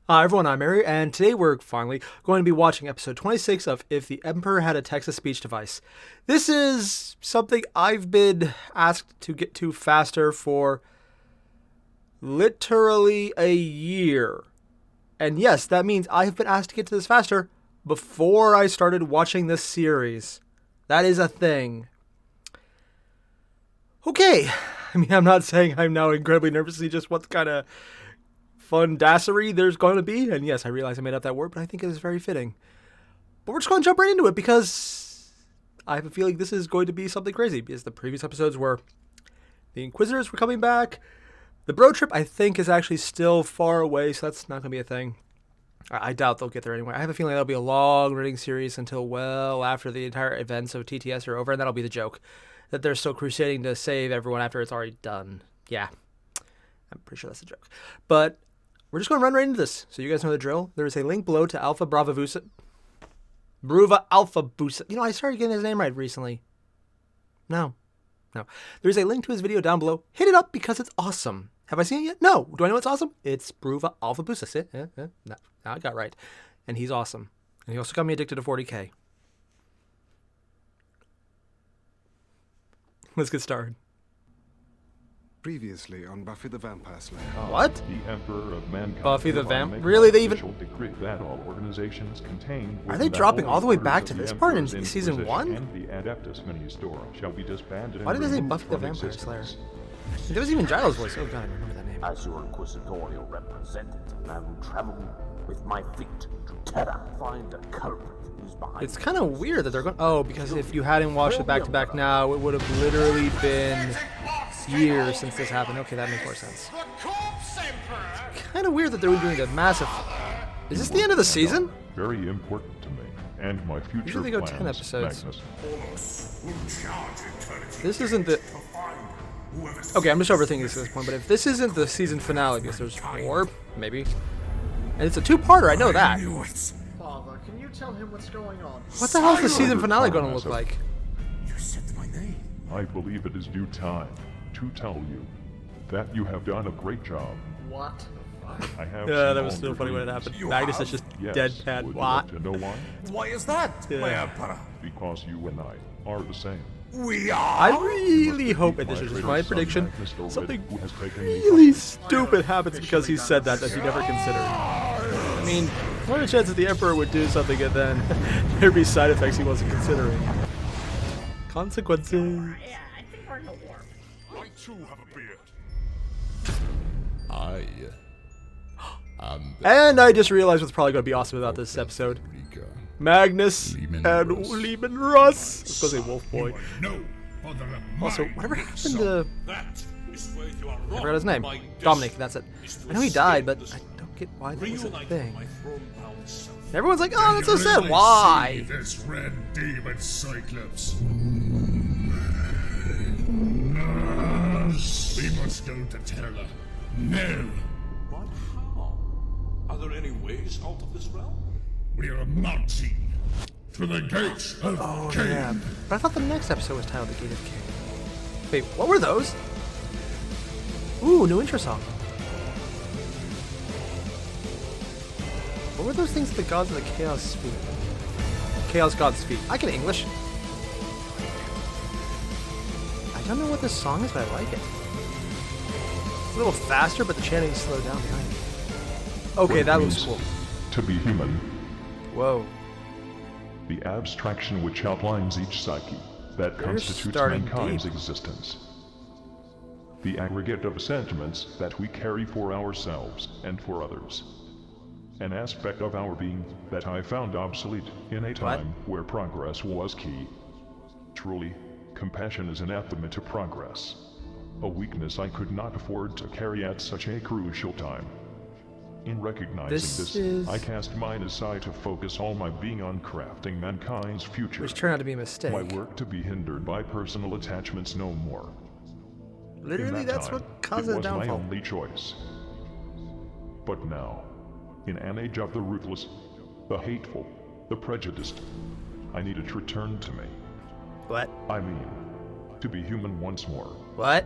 Hi everyone, I'm Airier, and today we're finally going to be watching episode 26 of If the Emperor Had a Text-to-Speech Device. This is something I've been asked to get to faster for literally a year. And yes, that means I have been asked to get to this faster before I started watching this series. That is a thing. Okay, I'm not saying I'm now incredibly nervous to see just what kind of fun-dassery there's going to be. And yes, I realize I made up that word, but I think it is very fitting. But we're just going to jump right into it because I have a feeling this is going to be something crazy. Because the previous episodes were the Inquisitors were coming back. The Bro Trip, I think, is actually still far away, so that's not going to be a thing. I doubt they'll get there anyway. I have a feeling that'll be a long-running series until well after the entire events of TTS are over, and that'll be the joke. That they're still crusading to save everyone after it's already done. Yeah. I'm pretty sure that's a joke. But we're just going to run right into this. So you guys know the drill. There is a link below to Alpha Brava Vusa. Bruva Alpha Busa. I started getting his name right recently. No. There's a link to his video down below. Hit it up because it's awesome. Have I seen it yet? No. Do I know it's awesome? It's Bruva Alpha Busa. See? No, I got right. And he's awesome. And he also got me addicted to 40K. Let's get started. Previously on Buffy the Vampire Slayer. What? The Emperor of Mankind. Buffy the Vamp? Really? They even... Decree that all organizations contained Are they dropping all the way back to this part in season 1? And the Adeptus mini store shall be disbanded. Why did they say Buffy the Vampire Slayer? There was even Giles' voice. Oh god, I remember that name. As your inquisitorial representative, I will travel with my feet to Terra, find a culprit who's behind. It's kind of weird that they're going... Oh, because if you hadn't watched it back-to-back now, it would have literally been years since this happened. Okay, that makes more sense. Kind of weird that they were doing a massive... Is this the end of the season? Very important to me and my future Usually they go plans, 10 episodes. Magnus. This isn't the... Okay, I'm just overthinking this at this point, but if this isn't the season finale, because there's 4, maybe. And it's a 2-parter, I know that. Father, can you tell him what's going on? What the hell is the season finale going to look like? You said my name. I believe it is due time to tell you that you have done a great job. What? I have Yeah, seen that was all still your funny when it dreams. happened. Magnus is just Yes. deadpan. Would you What? like to know why? Why is that, my Yeah. emperor? Because you and I are the same. We are. I really hope, and this is just my Son, prediction, Magnus Dorrit, something who has taken me really from- stupid happens because he said that he never considered. I mean, what are the chances the Emperor would do something and then there'd be side effects he wasn't considering? Consequences. Yeah, I think we're in the warp. I too have a beard. I am the And I just realized what's probably going to be awesome about this episode. Rika. Magnus Lehman and Russ. Lehman Russ. I was going to say Wolf Boy. No other of Also, mine. whatever happened to... That is where you are I wrong. forgot his name. My Dominic, that's it. is to I know he escape died, but this I don't get why that was a reunite thing. with my throne-bound self. Everyone's like, oh, that's so sad. Why? This red demon Cyclops. We must go to Terra. No. But how? Are there any ways out of this realm? We are marching to the gates of Oh, Cain. yeah. But I thought the next episode was titled The Gate of Cain. Wait, what were those? Ooh, new intro song. What were those things at the gods of the Chaos feet? Chaos God's feet. I can English. I don't know what this song is, but I like it. It's a little faster, but the chanting is slowed down behind it. Okay, What that it looks means cool. To be human, Whoa. the abstraction which outlines each psyche that constitutes starting mankind's deep. existence. The aggregate of sentiments that we carry for ourselves and for others. An aspect of our being that I found obsolete in a time where progress was key. Truly, compassion is anathema to progress. A weakness I could not afford to carry at such a crucial time. In recognizing This this, is- I cast mine aside to focus all my being on crafting mankind's future. Which turned out to be a mistake. My work to be hindered by personal attachments no more. Literally, In that that's time, what caused it the was my downfall. only choice. But now, in an age of the ruthless, the hateful, the prejudiced, I need it returned to me. What? I mean, to be human once more. What?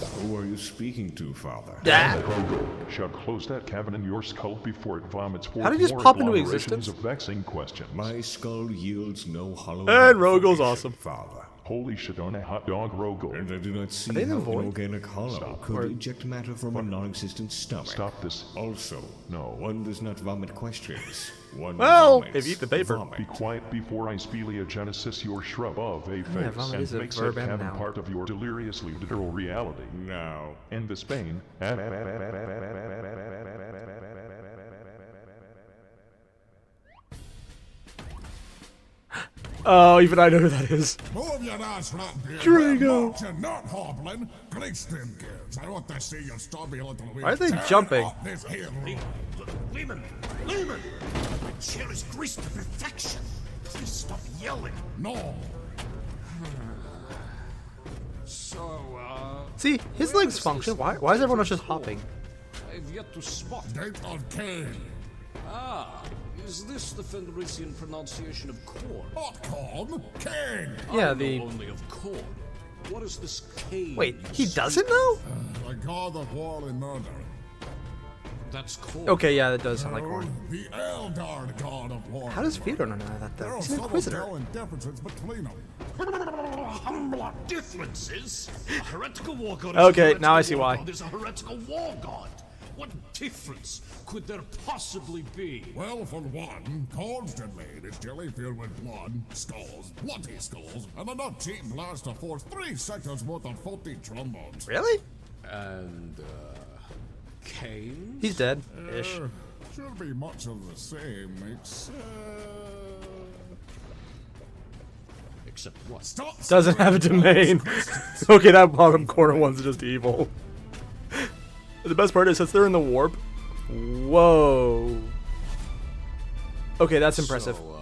Who are you speaking to, Father? Dad. Rogo shall close that cavern in your skull before it vomits forth How did he just more pop into agglomerations existence? of vexing questions. My skull yields no hollow. And Rogo's malformation, awesome. Father. Holy shit on a hot dog, Rogo. And I do not see they in how the an void? organic hollow Stop. could Or- eject matter from a non-existent stomach. Stop this. Also, No. one does not vomit questions. One Well, vomits if you eat the paper. vomit. Be quiet before I speleogenesis your shrub of a face vomit and is a make said verb and cavern noun. part of your deliriously literal reality. Now, And this pain. Oh, even I know who that is. move your ass right there. Drago. You're not hobbling. Great stem kids. I want to see your stubby little wheel. Why are they tear jumping? off this heel road. Lehman! Lehman! My chair is greased to perfection. Please stop yelling. No. So, See, his legs function. Why is everyone else just hopping? I've yet to spot. Gate of Cain. Ah, is this the Fenrisian pronunciation of corn? Not corn. Cain. Yeah, I the. know only of corn. What is this cane? Wait, you he speak? doesn't know? The god of war and murder. That's corn. Okay, yeah, that does sound like corn. The Eldar god of war. How does Theodore know none of that There though? are He's an subtle inquisitor. talent differences between them. Differences? A heretical war god Okay, is a now I heretical see war why. god is a heretical war god. What difference could there possibly be? Well, for one, constantly is jelly filled with blood, skulls, bloody skulls, and a not cheap blast to force 3 seconds worth of faulty trombones. Really? And, cane? He's dead. Ish. Should be much of the same, Except what? Stop Doesn't have a swearing domain. questions. Okay, that bottom corner one's just evil. The best part is since they're in the warp. Whoa. Okay, that's impressive. So,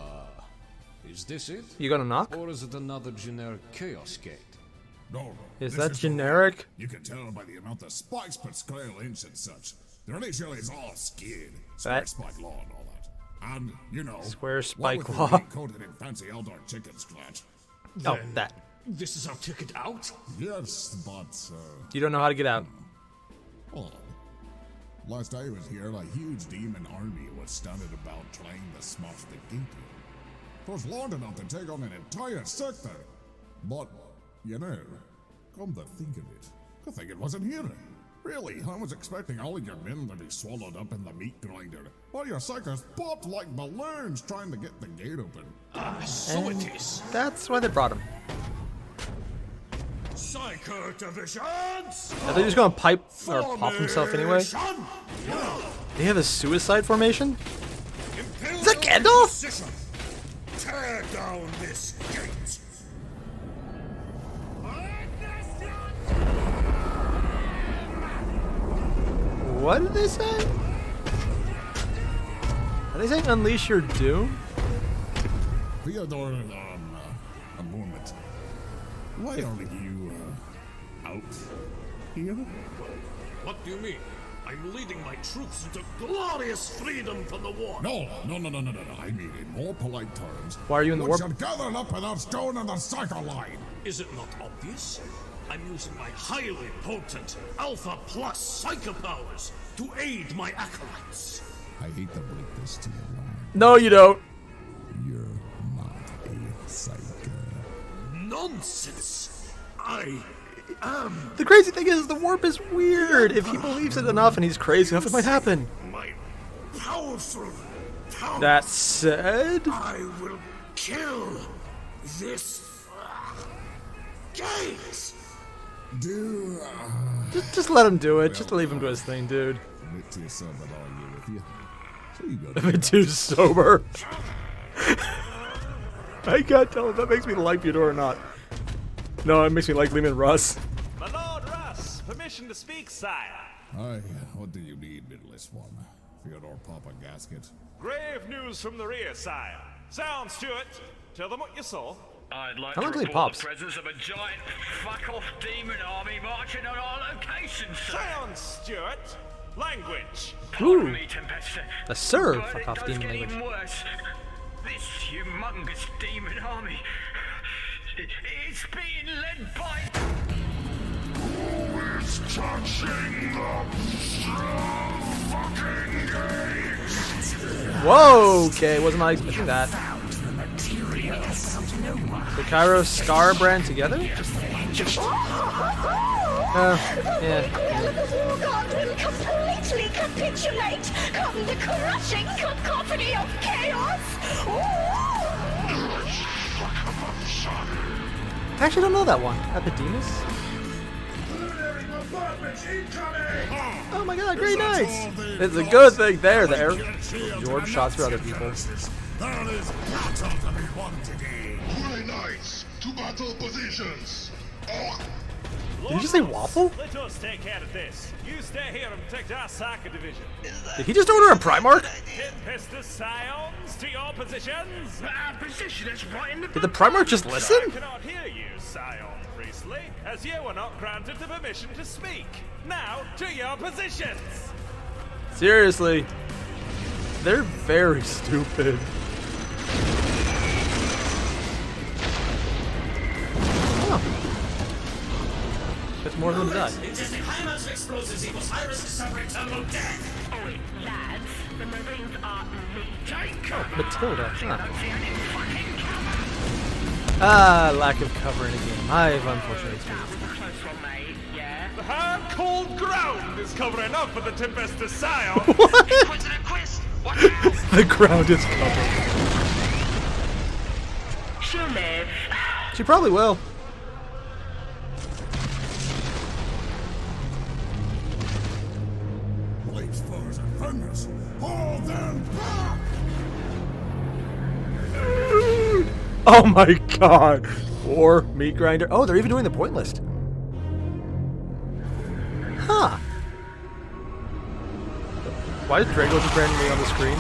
is this it? You gonna knock? Or is it another generic chaos gate? No, Is this that the generic? one. You can tell by the amount of spikes per square inch and such. They're initially all skid, square That- spike law and all that. And, you know, Square what spike with law. the meat coated in fancy Eldar chicken scratch. Oh, that. This is our ticket out? Yes, but, You don't know how to get out. hold on. Last I was here, a huge demon army was standing about trying to smash the gate in. It was long enough to take on an entire sector. But, you know, come to think of it, I think it wasn't here. Really, I was expecting all of your men to be swallowed up in the meat grinder. While your suckers popped like balloons trying to get the gate open. So it is. That's why they brought him. Psycho divisions! Are they just gonna pipe or pop himself anyway? Formation! They have a suicide formation? Imperial Is that Gandalf? Inquisition! Tear down this gate! What did they say? Are they saying unleash your doom? Theodore, a moment. Why are you, out here? What do you mean? I'm leading my troops into glorious freedom from the war. No. I mean, in more polite terms. Why are you in the we warp? should gather up with our stone on the cycle line. Is it not obvious? I'm using my highly potent Alpha Plus Psycho powers to aid my acolytes. I hate to break this to you, Ron. No, you don't. You're not a psycho. Nonsense! I am The crazy thing is, the warp is weird. If he believes it enough and he's crazy enough, it might happen. my powerful power. That said, I will kill this gate. Do just let him do it. Just leave him do his thing, dude. admit to yourself that I'll argue with you. So you go. A bit too sober. I can't tell if that makes me like Theodore or not. No, it makes me like Lehman Russ. My Lord Russ, permission to speak, sire. Hi, what do you need, middleless one? Theodore Papa Gasket. Grave news from the rear, sire. Sound, Stuart. Tell them what you saw. I'd like How to long till he report pops? the presence of a giant fuck-off demon army marching on our location, sir. Sound, Stuart. Language. Pardon me, Tempesta. A sir, but fuck it off does demon get language. even worse. This humongous demon army, it's being led by... Whoa, okay, wasn't I expecting that. The Cairo Scar brand together? Yeah. Oh God will completely capitulate. Come the crushing cacophony of chaos. I actually don't know that one. Epidemus? Oh my god, great nights! It's a good thing there. George shots for other people. There is battle to be won today. Grey Knights, to battle positions. Did you just say waffle? Let us take care of this. You stay here and protect our Saka division. Did he just order a Primarch? Tempestus Scions to your positions. Our position is right in the... Did the Primarch just listen? I cannot hear you, Scion Priestley, as you were not granted the permission to speak. Now, to your positions. Seriously. They're very stupid. Oh. That's more than that. Intesting high amounts of explosives equals high risk of suffering terminal death. Oh, lads, the Marines are Matilda. Ah, lack of cover in a game. I have unfortunately experienced. The hard, cold ground is covering up for the Tempestus Scion. The ground is covered. She'll live. She probably will. Blades, foes, and fingers. Hold them back! Oh my god. Or meat grinder. Oh, they're even doing the point list. Huh. Why is Drago just randomly on the screen?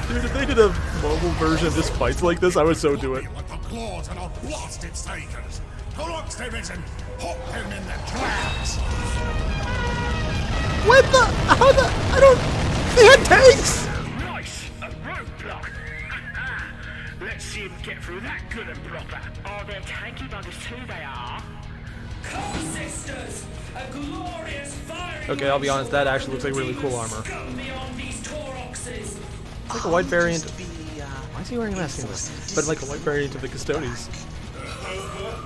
Dude, if they did a mobile version of just fights like this, I would so do it. With the claws and I'll blast its takers. Deluxe division, hook him in the tracks. What the? How the? I don't. They had tanks! Nice! A roadblock! Let's see him get through that good and proper. Oh, they're tanky buggers too, they are. Sisters, a glorious fire. Okay, I'll be honest, that actually looks like really cool armor. Beyond these Tauroxes. It's like a white variant. Why is he wearing a mask anyway? But like a white variant of the Custodies.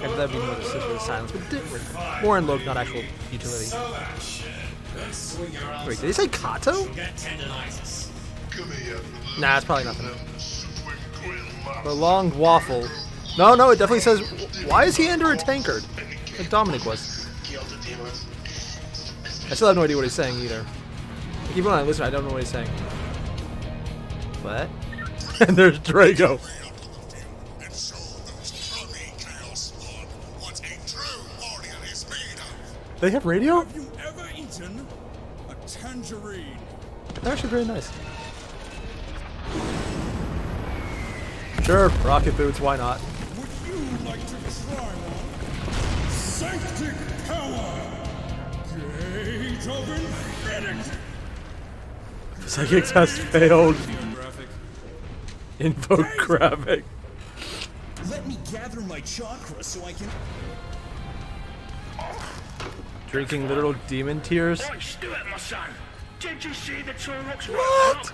And that'd be more the Sister of Silence, but different. More in look, not actual utility. Wait, did he say Kato? Nah, it's probably nothing. The long waffle. No, it definitely says. Why is he under a tankard? Like Dominic was. I still have no idea what he's saying either. Like, even when I listen, I don't know what he's saying. What? And there's Drago. They have radio? Have you ever eaten a tangerine? They're actually very nice. Sure, rocket boots, why not? Would you like to try one? Sanctic power! Gate of infinity! Psychic test failed. Invoke graphic. Let me gather my chakra so I can... Drinking literal demon tears? Right, Stuart, my son. Did you see the Taurox? What?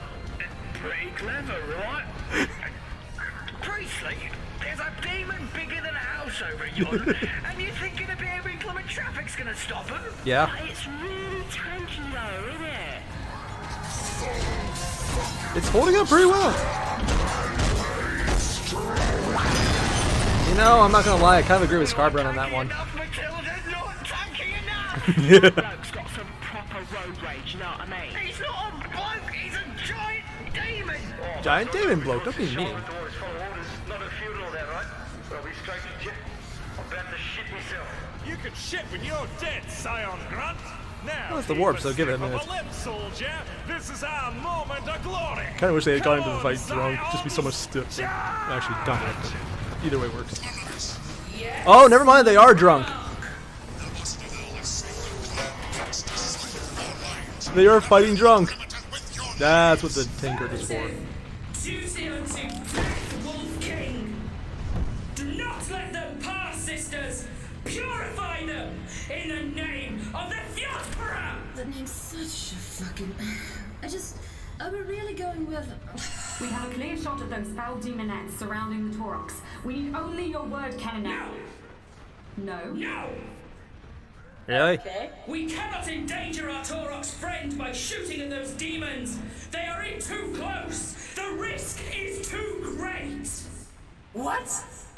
Pretty clever, right? Priestley, there's a demon bigger than a house over yonder, and you think a bit of inclement traffic's gonna stop him? Yeah. It's really tanky though, isn't it? It's holding up pretty well. You know, I'm not gonna lie, I kind of agree with Scarbrand on that one. Yeah. Bloke's got some proper road rage, you know what I mean? He's not a bloke, he's a giant demon! Giant demon bloke, don't be mean. Not a funeral there, right? Well, we straight to shit. I'm about to shit myself. You can shit when you're dead, Scion Grunt. Now, Well, it's the warp, so give it a minute. Soldier, this is our moment of glory. Kind of wish they had gone into the fight drunk, just be so much stiff. Actually, Dominic, but either way works. Oh, never mind, they are drunk. They are fighting drunk. That's what the Tinker is for. 202 Black Wolf King. Do not let them pass, sisters. Purify them. in the name of the Theospora! That name's such a fucking... Are we really going with... We have a clear shot of those foul demonettes surrounding the Taurox. We need only your word, Canonel. No. No! Really? Okay. We cannot endanger our Taurox friend by shooting at those demons! They are in too close! The risk is too great! What?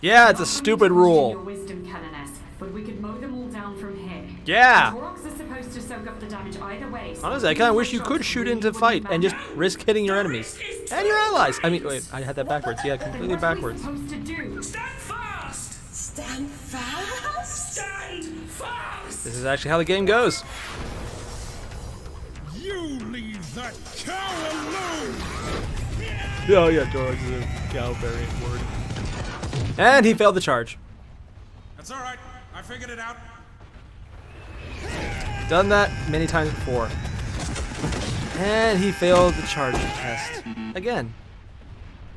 Yeah, it's a stupid Your rule. wisdom, Canoness, but we could mow them all down from here. Yeah. The Taurox are supposed to soak up the damage either way. So Honestly, I kind of wish you could shoot into fight and just risk hitting your enemies and your allies. I mean, wait, I had that backwards. Yeah, completely backwards. Supposed to do? Stand fast! Stand fast? Stand fast! This is actually how the game goes. You leave that cow alone! Oh yeah, George is a cow variant word. And he failed the charge. That's alright, I figured it out. Done that many times before. And he failed the charge test again.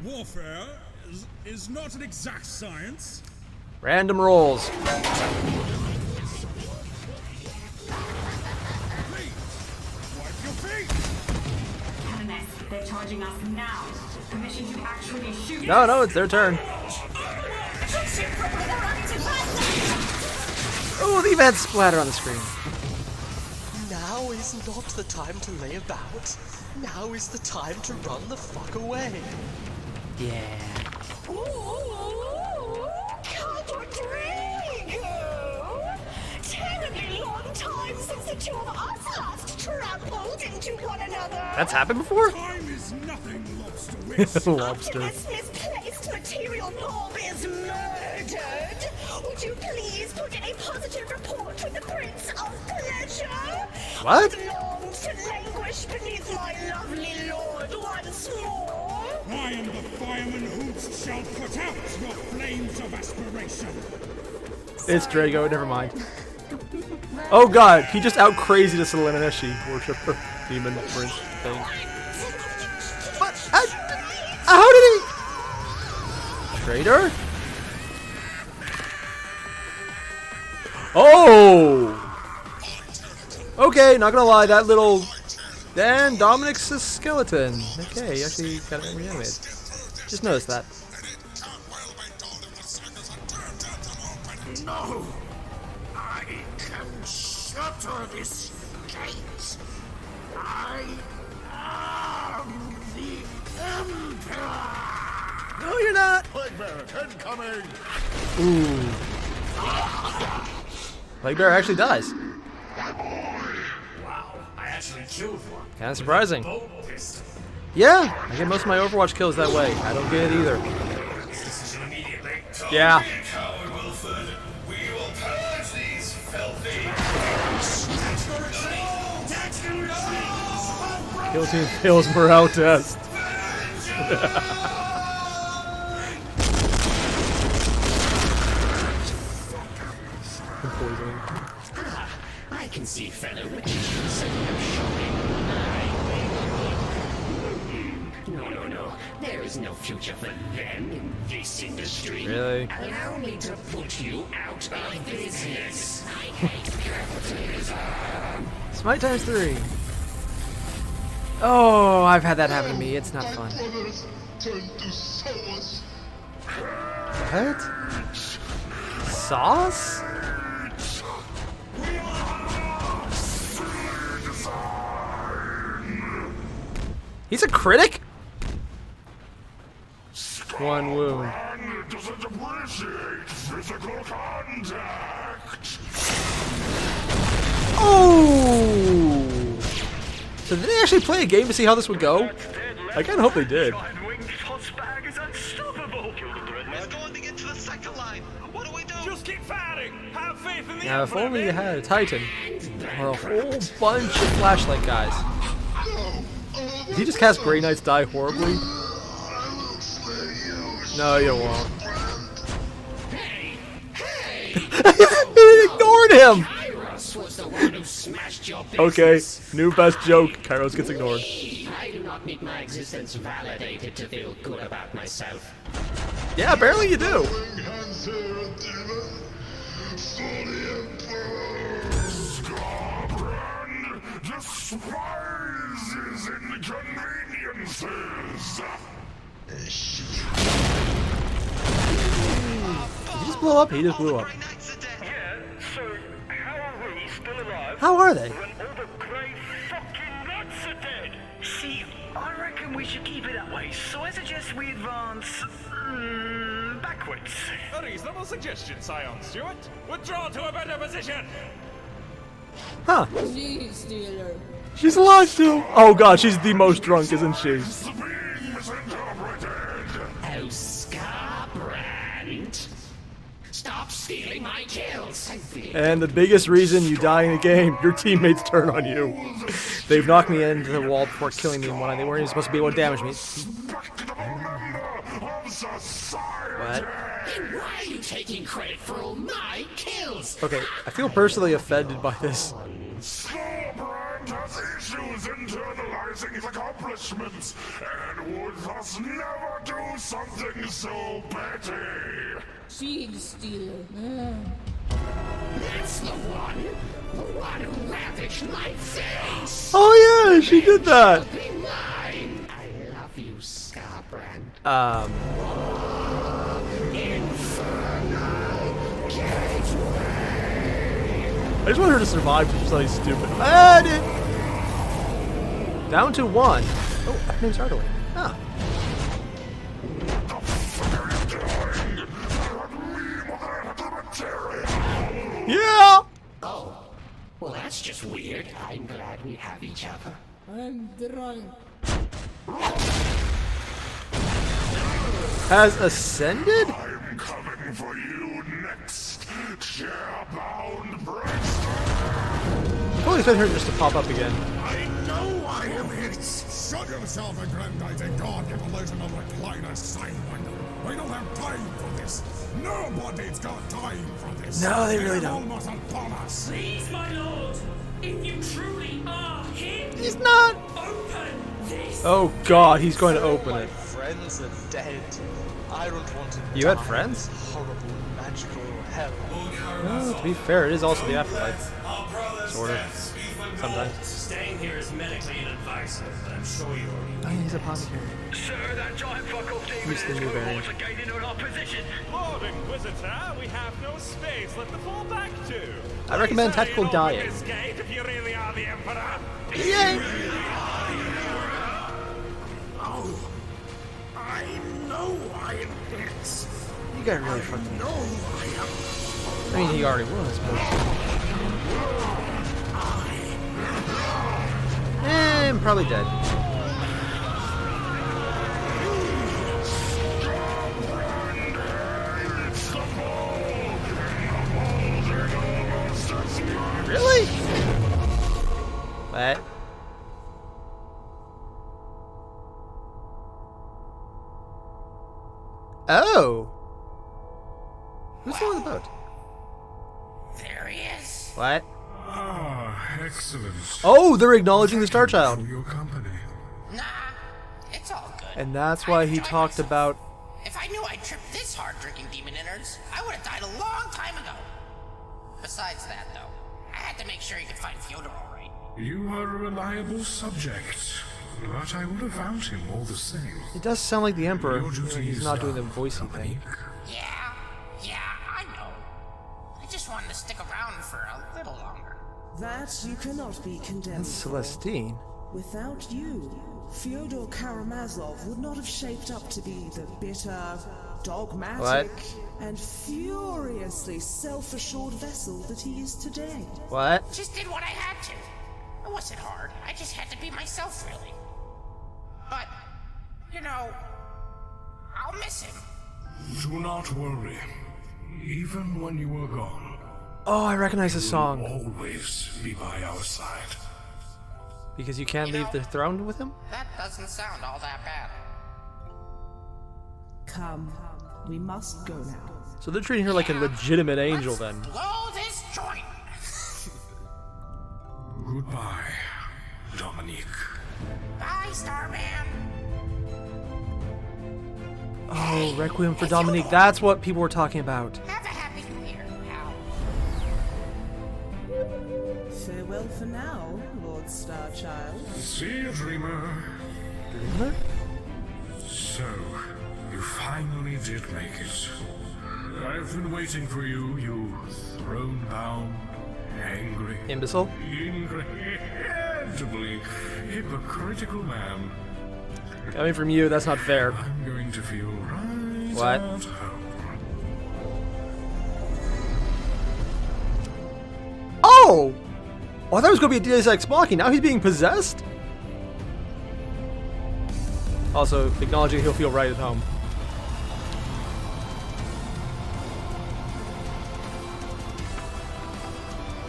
Warfare is not an exact science. Random rolls. Canoness, they're charging us now. Permission to actually shoot. No, it's their turn. Oh, the event splatter on the screen. Now is not the time to lay about. Now is the time to run the fuck away. Yeah. Terribly long time since the two of us last trampled into one another. That's happened before? Time is nothing, lobster. Lobster. This misplaced material mob is murdered. Would you please put in a positive report with the Prince of Pleasure? What? I long to languish beneath my lovely lord once more. I am the fireman who shall put out your flames of aspiration. It's Drago, never mind. Oh god, he just out crazy the Selenineshi worshiper demon prince thing. What? How did he? Traitor? Oh! Okay, not gonna lie, that little... Dan Dominic's a skeleton. Okay, he actually got reanimated. Just noticed that. No! I can shatter this gate! I am the Emperor! No, you're not! Plaguebear, incoming! Ooh. Plaguebear actually dies. Wow, I actually killed one. Kinda surprising. Bolt pistol. Yeah, I get most of my Overwatch kills that way. I don't get it either. Decision immediately. Yeah. Coward Wilford, we will purge these filthy. Kill team fails morale test. Poisoning. I can see fellow magicians showing. No. There is no future for them in this industry. Really? Allow me to put you out of business. I hate capitalism. Smite times 3. Oh, I've had that happen to me. It's not fun. What? Sauce? He's a critic? One wound. Doesn't appreciate physical contact. Oh! So did they actually play a game to see how this would go? I kind of hope they did. Just keep fighting. Have faith in the Now, if only you had a Titan or a whole bunch of flashlight guys. Did he just cast Grey Knights Die horribly? No, you won't. He ignored him! Okay, new best joke. Kairos gets ignored. I do not need my existence validated to feel good about myself. Yeah, apparently you do. despises inconveniences. Did he just blow up? He just blew up. Yeah, so how are we still alive? How are they? When all the grey fucking nuts are dead? See, I reckon we should keep it that way, so I suggest we advance backwards. A reasonable suggestion, Scion Stewart. Withdraw to a better position. Huh. She's stealer. She's alive still. Oh god, she's the most drunk, isn't she? Oh, Scarbrand. Stop stealing my kills. And the biggest reason you die in a game, your teammates turn on you. They've knocked me into the wall before killing me when they weren't even supposed to be able to damage me. What? Then why are you taking credit for all my kills? Okay, I feel personally offended by this. Scarbrand has issues internalizing his accomplishments and would thus never do something so petty. She's stealer. That's the one who ravaged my face. Oh yeah, she did that. Be mine. I love you, Scarbrand. I just want her to survive to something stupid. Ah, down to 1. Oh, her name's Ardelie. Ah. Yeah! Oh, well that's just weird. I'm glad we have each other. I'm drunk. Has ascended? I'm coming for you next, chair-bound Brexter. I fully expect her just to pop up again. I know I am it. Shut yourself, aggrandizing God, you pollution of recliner sidewinder. We don't have time for this. Nobody's got time for this. No, they really don't. Almost upon us. Please, my lord, if you truly are him, he's not. Open this. Oh god, he's going to open My it. friends are dead. I don't want to You die had friends? in this horrible magical hell. Well, to be fair, it is also the afterlife. Sort of. Sometimes. Staying here is medically inadvisable, but I'm sure you're... Oh, yeah, he's a apothecary. Sir, that giant fuck-off demon Who's the is new going variant? to gain into our position. Lord Inquisitor, we have no space left to fall back to. I recommend tactical dying. This gate if you really are the Emperor. Yay! Oh, I know I am it. You got really fucking. No, I am. I mean, he already was, but. I'm probably dead. Really? What? Oh! Who's on the boat? There he is. What? Ah, excellent. Oh, they're acknowledging the Star Child. For your company. Nah, it's all good. And that's why he talked about. If I knew I'd tripped this hard drinking demon innards, I would have died a long time ago. Besides that, though, I had to make sure you could find Fyodor all right. You are a reliable subject, but I would have found him all the same. It does sound like the Emperor. Your duty He's is not doing the done, voicey thing. Yeah, I know. I just wanted to stick around for a little longer. That you cannot be condemned. That's Celestine. Without you, Fyodor Karamazov would not have shaped up to be the bitter, dogmatic, and furiously self-assured vessel that he is today. What? Just did what I had to. It wasn't hard. I just had to be myself, really. But, you know, I'll miss him. Do not worry. Even when you are gone, Oh, I recognize the song. always be by our side. Because you can't leave the throne with him? That doesn't sound all that bad. Come, we must go now. So they're treating her like a legitimate angel then. Blow this joint! Goodbye, Dominique. Bye, Starman. Oh, Requiem for Dominique. That's what people were talking about. Have a happy new year, pal. Farewell for now, Lord Star. See you, Dreamer. Dreamer? So, you finally did make it. I've been waiting for you, you throne-bound, angry, imbecile, incredibly hypocritical man. Coming from you, that's not fair. I'm going to feel right what? at home. Oh! Oh, I thought it was going to be a Deus Ex Machina. Now he's being possessed? Also, acknowledging he'll feel right at home.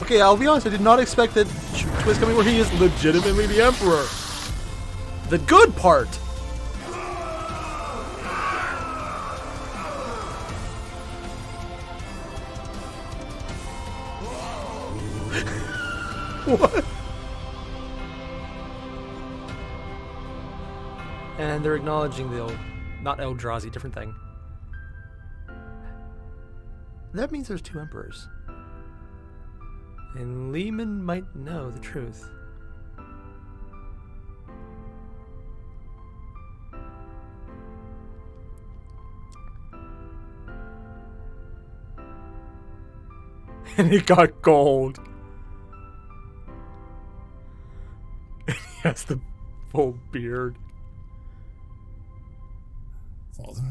Okay, I'll be honest, I did not expect that twist coming where he is legitimately the Emperor. The good part! What? And they're acknowledging the not Eldrazi, different thing. That means there's two emperors. And Lehman might know the truth. And he got gold. And he has the full beard. Father?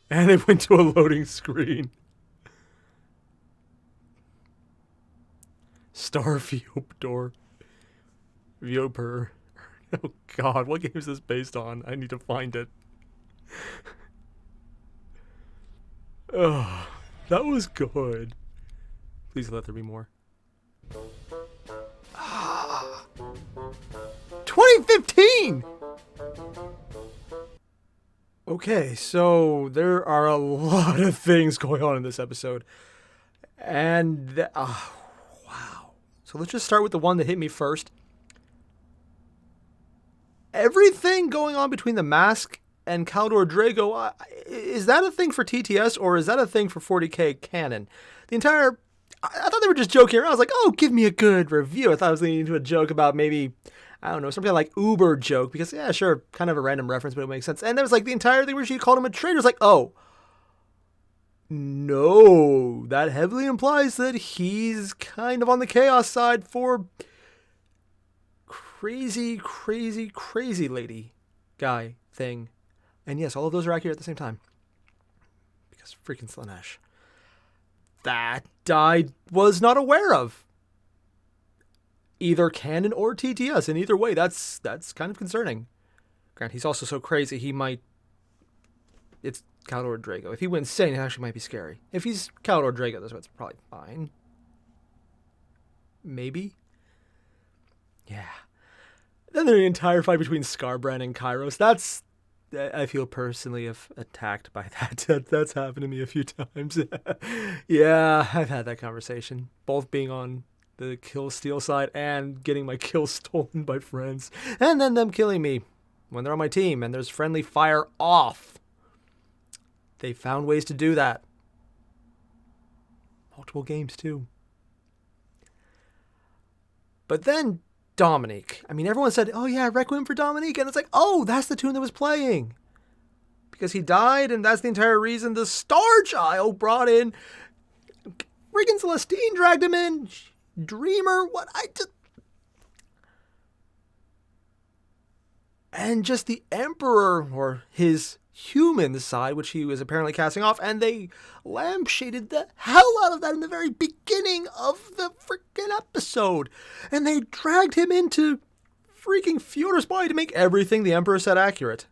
And they went to a loading screen. Star Vioptor. Vioper. Oh god, what game is this based on? I need to find it. Oh, that was good. Please let there be more. 2015! Okay, so there are a lot of things going on in this episode. And, wow. So let's just start with the one that hit me first. Everything going on between the Mask and Caldor Drago, is that a thing for TTS or is that a thing for 40k canon? The entire... I thought they were just joking around. I was like, oh, give me a good review. I thought I was leaning into a joke about maybe, I don't know, something like Uber joke. Because, yeah, sure, kind of a random reference, but it makes sense. And there was like the entire thing where she called him a traitor. It's like, oh, no. That heavily implies that he's kind of on the chaos side for crazy, crazy, crazy lady guy thing. And yes, all of those are accurate at the same time. Because freaking Slanesh. That I was not aware of. Either canon or TTS. And either way, that's kind of concerning. Grant, he's also so crazy, he might... It's Caldor Drago. If he went insane, it actually might be scary. If he's Caldor Drago, that's probably fine. Maybe? Yeah. Then the entire fight between Scarbrand and Kairos. That's... I feel personally attacked by that. That's happened to me a few times. Yeah, I've had that conversation. Both being on the kill steal side and getting my kill stolen by friends. And then them killing me when they're on my team and there's friendly fire off. They found ways to do that. Multiple games too. But then Dominique. I mean, everyone said, oh yeah, Requiem for Dominique. And it's like, oh, that's the tune that was playing. Because he died, and that's the entire reason the Star Child brought in. Friggin' Celestine dragged him in. Dreamer, what? And just the Emperor, or his human side, which he was apparently casting off, and they lampshaded the hell out of that in the very beginning of the freaking episode. And they dragged him into freaking Fyodor's body to make everything the Emperor said accurate.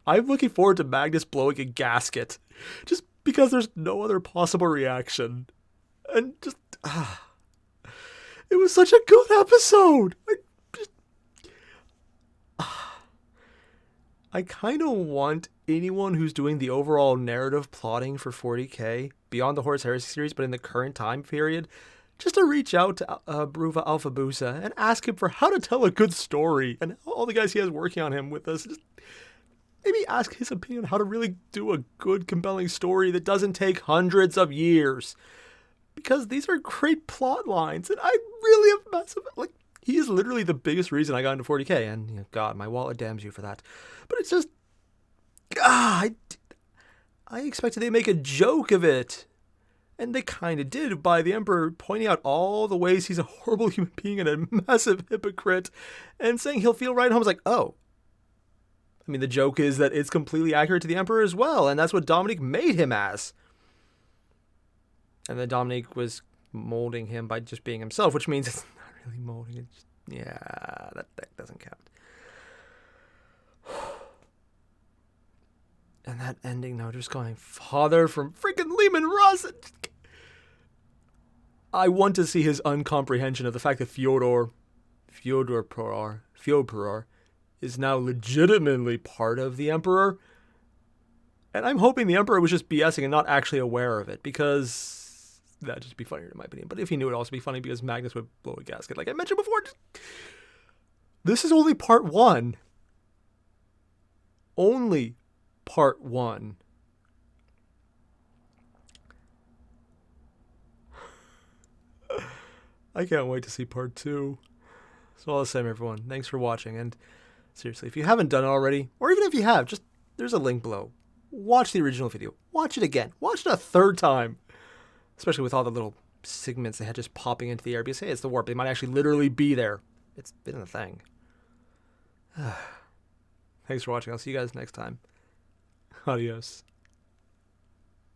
I'm looking forward to Magnus blowing a gasket, just because there's no other possible reaction. And just, it was such a good episode. I kind of want anyone who's doing the overall narrative plotting for 40k, beyond the Horus Heresy series, but in the current time period, just to reach out to Bruva Alphabusa and ask him for how to tell a good story, and all the guys he has working on him with us. Just maybe ask his opinion on how to really do a good, compelling story that doesn't take hundreds of years. Because these are great plot lines, and I really have massive, like, he is literally the biggest reason I got into 40k, and, you know, God, my wallet damns you for that. But it's just, I expected they'd make a joke of it. And they kind of did by the Emperor pointing out all the ways he's a horrible human being and a massive hypocrite, and saying he'll feel right at home. I was like, oh. I mean, the joke is that it's completely accurate to the Emperor as well, and that's what Dominique made him as. And then Dominique was molding him by just being himself, which means it's not really molding. It's just, yeah, that doesn't count. And that ending now, just going, Father from freaking Lehman Ross. I want to see his uncomprehension of the fact that Fyodor is now legitimately part of the Emperor. And I'm hoping the Emperor was just BSing and not actually aware of it, because that'd just be funnier in my opinion. But if he knew, it'd also be funny because Magnus would blow a gasket. Like I mentioned before, this is only part 1. Only part 1. I can't wait to see part 2. So all the same, everyone, thanks for watching. And seriously, if you haven't done it already, or even if you have, just there's a link below. Watch the original video. Watch it again. Watch it a third time. Especially with all the little segments they had just popping into the air. Because, hey, it's the warp. They might actually literally be there. It's been a thing. Thanks for watching. I'll see you guys next time. Adios.